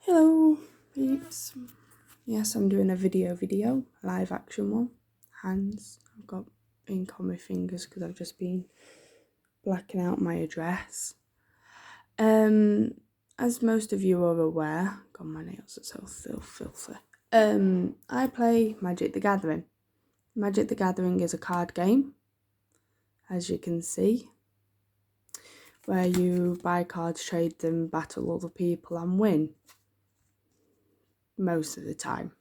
Hello peeps. Yes, I'm doing a video, live action one. Hands. I've got ink on my fingers because I've just been blacking out my address. As most of you are aware, God, my nails are so filthy. I play Magic the Gathering. Magic the Gathering is a card game, as you can see, where you buy cards, trade them, battle other people and win. Most of the time.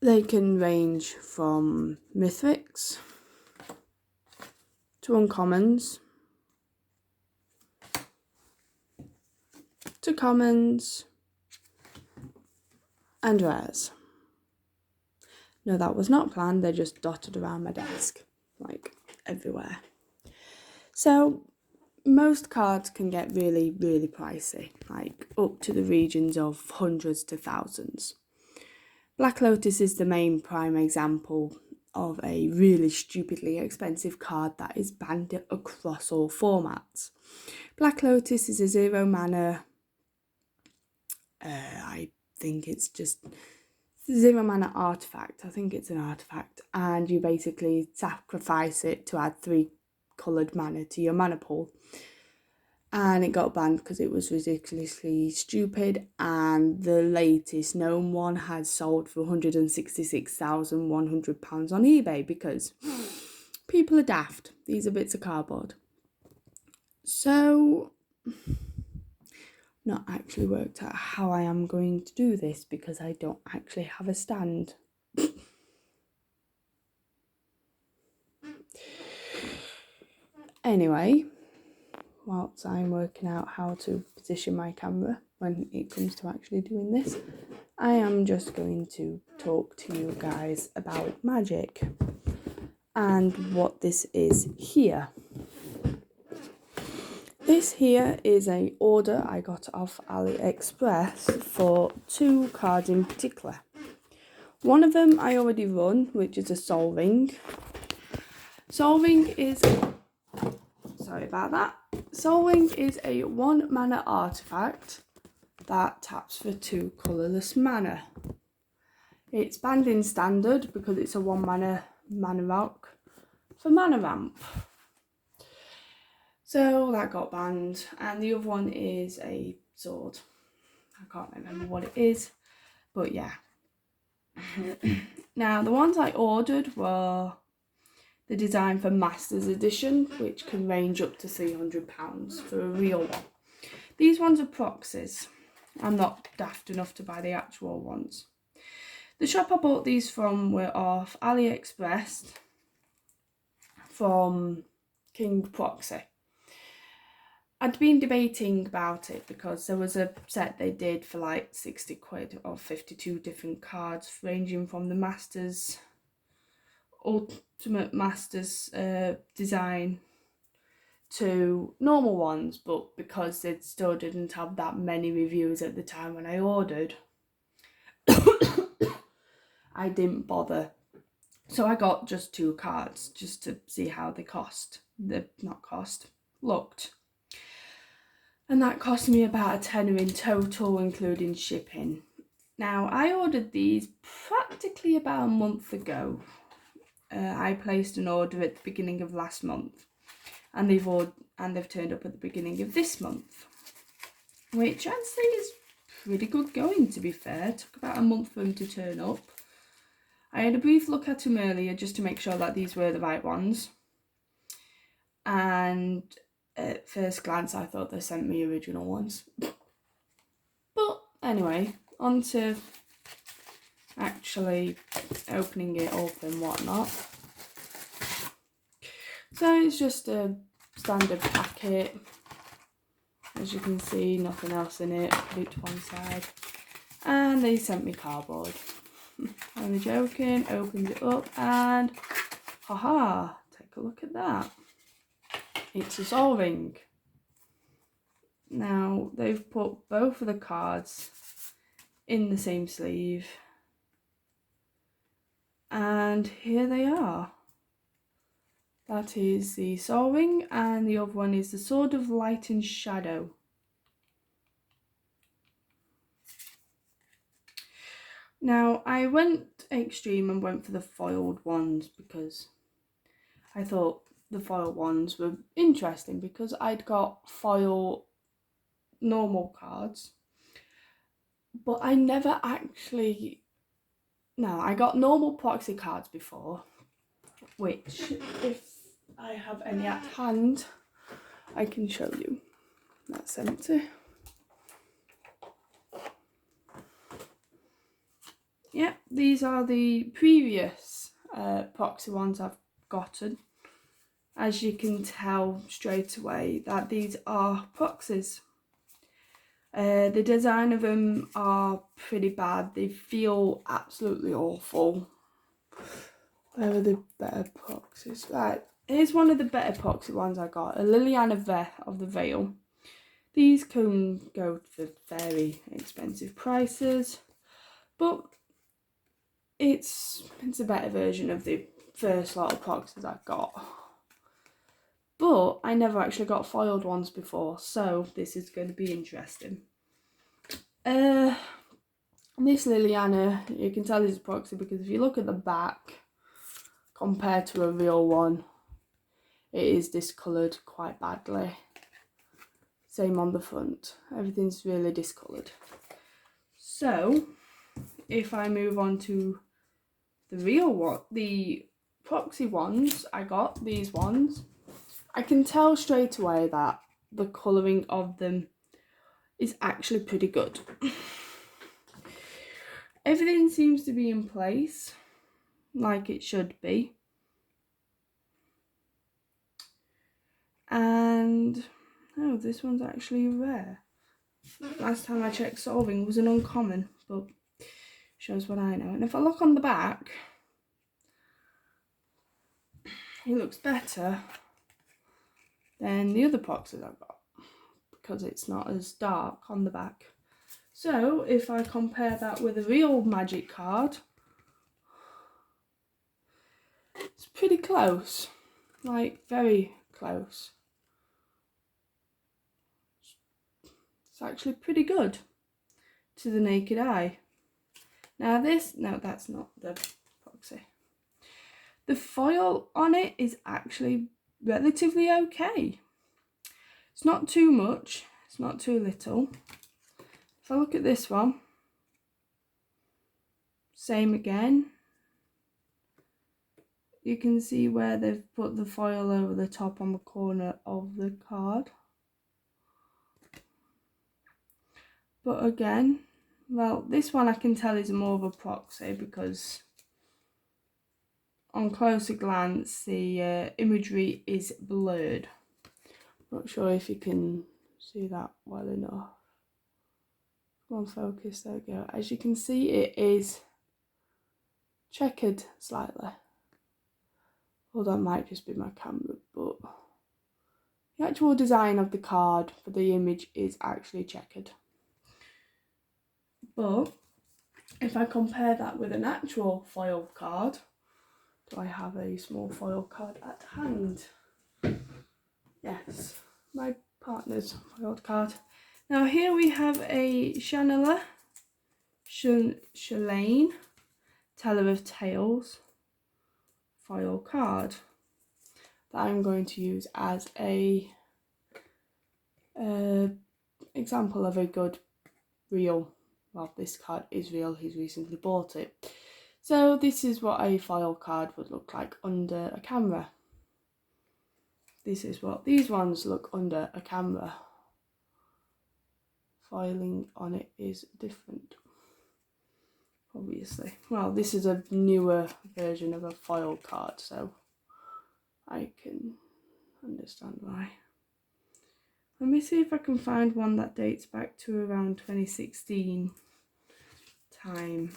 They can range from mythics to uncommons to commons and rares. No, that was not planned, they're just dotted around my desk, like everywhere. So most cards can get really pricey, like up to the regions of hundreds to thousands. Black Lotus is the main prime example of a really stupidly expensive card that is banned across all formats. Black Lotus is a 0 mana, I think it's just 0 mana artifact. I think it's an artifact, and you basically sacrifice it to add 3 coloured mana to your mana pool. And it got banned because it was ridiculously stupid, and the latest known one has sold for £166,100 on eBay because people are daft. These are bits of cardboard. So, not actually worked out how I am going to do this because I don't actually have a stand. Anyway, whilst I'm working out how to position my camera when it comes to actually doing this, I am just going to talk to you guys about magic and what this is here. This here is an order I got off AliExpress for 2 cards in particular. One of them I already run, which is a Soul Ring. Soul Ring is a 1 mana artifact that taps for 2 colourless mana. It's banned in standard because it's a 1 mana rock for mana ramp. So that got banned, and the other one is a sword. I can't remember what it is, but yeah. Now the ones I ordered were the design for Masters Edition, which can range up to £300 for a real one. These ones are Proxies. I'm not daft enough to buy the actual ones. The shop I bought these from were off AliExpress from King Proxy. I'd been debating about it because there was a set they did for like 60 quid of 52 different cards, ranging from the Masters, Ultimate Masters design to normal ones, but because they still didn't have that many reviews at the time when I ordered, I didn't bother. So I got just 2 cards just to see how they looked. And that cost me about a tenner in total, including shipping. Now, I ordered these practically about a month ago. I placed an order at the beginning of last month, and they've turned up at the beginning of this month, which I'd say is pretty good going, to be fair. It took about a month for them to turn up. I had a brief look at them earlier just to make sure that these were the right ones, and at first glance I thought they sent me original ones. But anyway, on to actually opening it up and whatnot. So it's just a standard packet. As you can see, nothing else in it. Put it to one side. And they sent me cardboard. Only joking. Opens it up and haha, take a look at that. It's a Soul Ring. Now, they've put both of the cards in the same sleeve. And here they are. That is the Soul Ring, and the other one is the Sword of Light and Shadow. Now I went extreme and went for the foiled ones because I thought the foil ones were interesting because I'd got foil normal cards, but I never actually, no, I got normal proxy cards before, which if I have any at hand, I can show you. That's empty. Yeah, these are the previous proxy ones I've gotten. As you can tell straight away that these are proxies. The design of them are pretty bad. They feel absolutely awful. Where are the better proxies? Right, here's one of the better proxy ones I got. A Liliana of the Veil. These can go for very expensive prices, but it's a better version of the first lot of proxies I got. But I never actually got foiled ones before, so this is going to be interesting. This Liliana, you can tell is a proxy because if you look at the back compared to a real one, it is discoloured quite badly. Same on the front, everything's really discoloured. So if I move on to the real one, the proxy ones I got, these ones, I can tell straight away that the colouring of them is actually pretty good. Everything seems to be in place like it should be. And oh, this one's actually rare. Last time I checked, solving was an uncommon, but shows what I know. And if I look on the back, it looks better than the other boxes I've got because it's not as dark on the back. So if I compare that with a real magic card, it's pretty close, like very close. It's actually pretty good to the naked eye. Now this, no, that's not the proxy. The foil on it is actually relatively okay. It's not too much, it's not too little. If I look at this one, same again. You can see where they've put the foil over the top on the corner of the card. But again, well, this one I can tell is more of a proxy because on closer glance the imagery is blurred. Not sure if you can see that well enough. Come on, focus, there we go. As you can see, it is checkered slightly. Well, that might just be my camera, but the actual design of the card for the image is actually checkered. But if I compare that with an actual foil card, do I have a small foil card at hand? Yes, my partner's foiled card. Now here we have a Channeler, Shalane, Teller of Tales foil card that I'm going to use as a example of a good real, well, this card is real, he's recently bought it. So this is what a foil card would look like under a camera. This is what these ones look under a camera. Foiling on it is different, obviously. Well, this is a newer version of a foil card, so I can understand why. Let me see if I can find one that dates back to around 2016 time.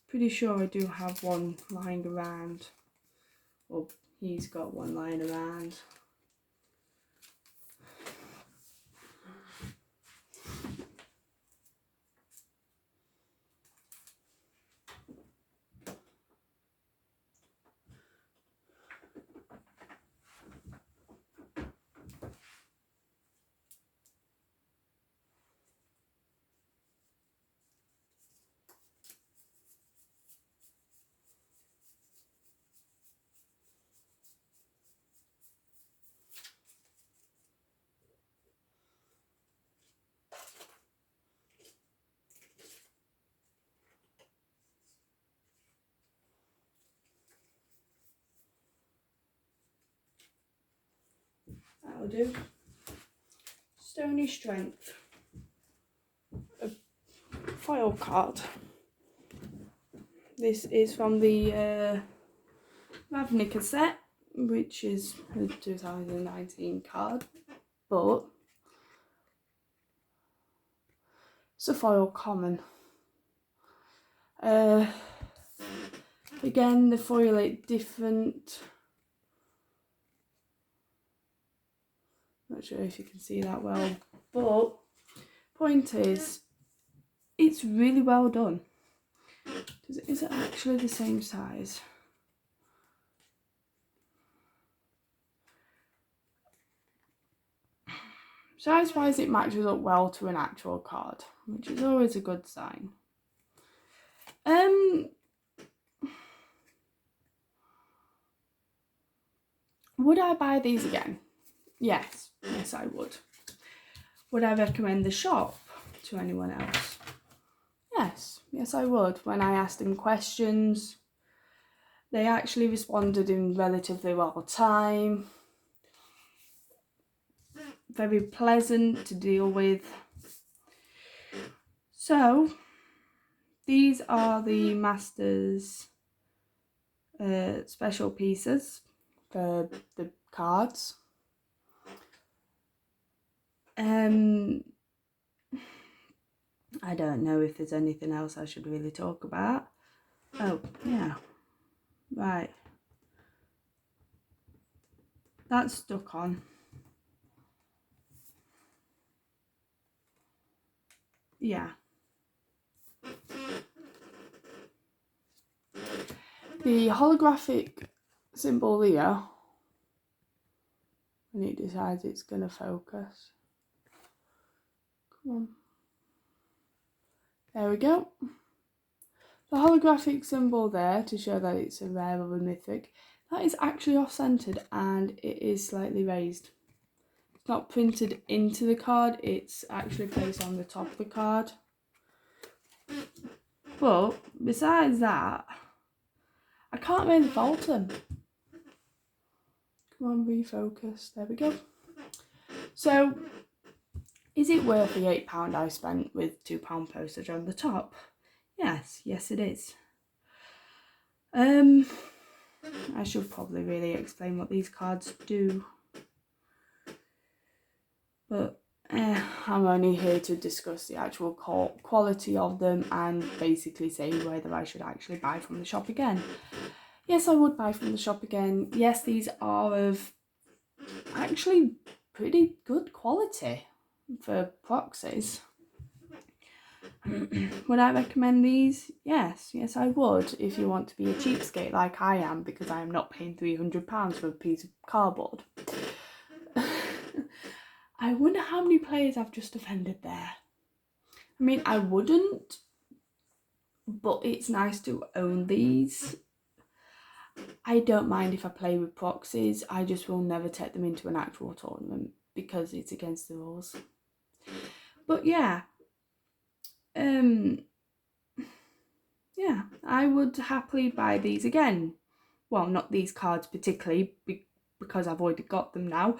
Pretty sure I do have one lying around. Well, he's got one lying around. That'll do. Stony Strength. A foil card. This is from the Ravnica set, which is a 2019 card, but it's a foil common. Again, the foil is different. Not sure if you can see that well, but point is, it's really well done. Is it actually the same size? Size-wise, it matches up well to an actual card, which is always a good sign. Would I buy these again? Yes, I would. Would I recommend the shop to anyone else? Yes, I would. When I asked them questions, they actually responded in relatively well time. Very pleasant to deal with. So, these are the Masters special pieces for the cards. I don't know if there's anything else I should really talk about. Oh, yeah. Right. That's stuck on. Yeah. The holographic symbol here, when it decides it's going to focus. Come on. There we go. The holographic symbol there to show that it's a rare or a mythic, that is actually off-centered and it is slightly raised. It's not printed into the card, it's actually placed on the top of the card. But besides that, I can't really fault them. Come on, refocus. There we go. So, is it worth the £8 I spent with £2 postage on the top? Yes, it is. I should probably really explain what these cards do. But I'm only here to discuss the actual quality of them and basically say whether I should actually buy from the shop again. Yes, I would buy from the shop again. Yes, these are of actually pretty good quality for proxies. Would I recommend these? Yes, I would, if you want to be a cheapskate like I am, because I am not paying £300 for a piece of cardboard. I wonder how many players I've just offended there. I mean, I wouldn't, but it's nice to own these. I don't mind if I play with proxies, I just will never take them into an actual tournament because it's against the rules. But yeah, I would happily buy these again. Well, not these cards particularly, because I've already got them now,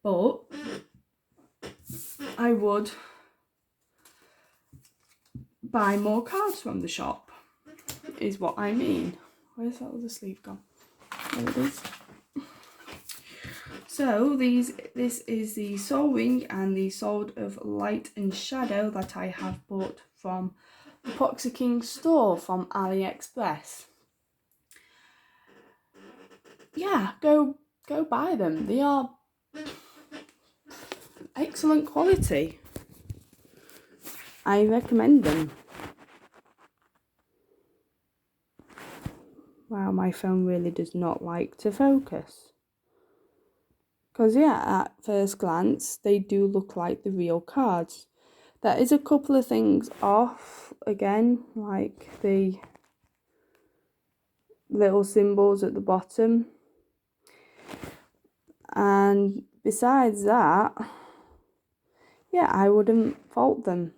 but I would buy more cards from the shop, is what I mean. Where's that other sleeve gone? There it is. So this is the Soul Ring and the Sword of Light and Shadow that I have bought from the ProxyKing Store from AliExpress. Yeah, go buy them. They are excellent quality. I recommend them. Wow, my phone really does not like to focus. Because yeah, at first glance, they do look like the real cards. There is a couple of things off, again, like the little symbols at the bottom. And besides that, yeah, I wouldn't fault them.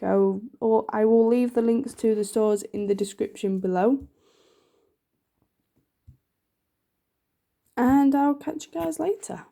Or I will leave the links to the stores in the description below. And I'll catch you guys later.